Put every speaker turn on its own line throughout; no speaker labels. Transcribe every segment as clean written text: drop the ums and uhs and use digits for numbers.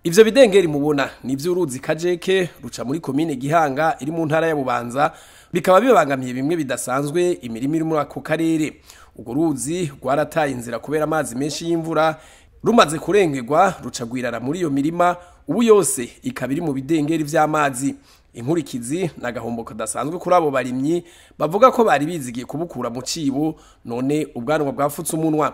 Ivyo bidengeri mubona nivyo uruzi Kajeke ruca muri komine Gihanga iri mu ntara ya Bubanza bikaba bibangamiye bimwe bidasanzwe imirimo iri muri ako karere. Ugo ruzi rwarataye inzira kubera amazi menshi y'imvura rumaze kurengerwa ruca gwirara muri iyo mirima ubu yose ikabiri mu bidengeri vy'amazi. Inkurikizi nagahombo kadasanzwe kuri abo barimyi bavuga ko bari bizigiye kubukura mu cibo none ubwanwa bwafutse umunwa.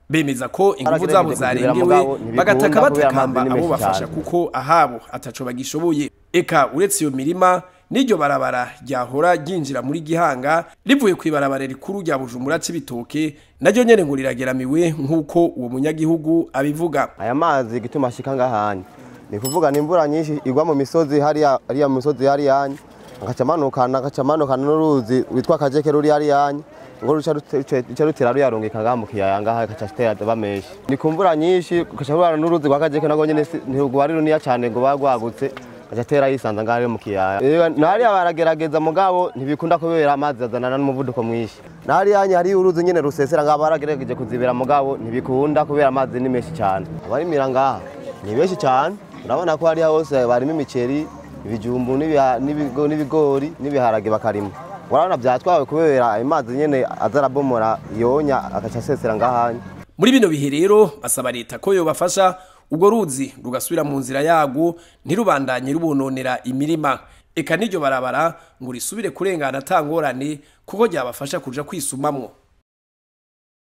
Bemeza ko ingufu zabo zarengewe bagataka batakamba abo bafasha kuko ahabo ataco bagishoboye. Eka uretse iyo mirima n'iryo barabara ryahora ryinjira muri Gihanga rivuye kwibarabara rikuru rya Bujumbura Cibitoke naryo nyene ngo rirageramiwe nkuko uwo munyagihugu abivuga.
Aya mazi gituma ashika ngahanye ni kuvuga ni imvura nyinshi igwa mu misozi hariya mu misozi hari yanye agacamanukana n'uruzi witwa Kajeke ruri hari yanye ngo ruca rutera ruyarungika ngaha kiyaya ngaha kacatera bameshi ni kumvura nyinshi kacahurana n'uruzi rwa Kajeke nago nyene ntirugwari runiya cyane ngo bagwagutse kacatera yisanza ngaha mu kiyaya nari abaragerageza mugabo ntibikunda kubera amazi azanana n'umuvuduko mwinshi nari yanye hari uruzi nyene rusesera ngaha baragerageje kuzibera mugabo ntibikunda kubera amazi ni menshi cyane abarimira ngaha ni benshi cyane urabona ko hari hose barimo imiceri ibijumbu n'ibigori n'ibiharage bakarima warabona byatwawe kubera amazi nyene azarabomora yonya akaca sesera ngahanye.
Muri bino bihe rero basaba leta ko yobafasha ugo ruzi rugasubira mu nzira yago ntirubandanye rubononera imirima. Eka n'iryo barabara ngo risubire kurengana atangorane kuko ryabafasha kuja kwisumamwo.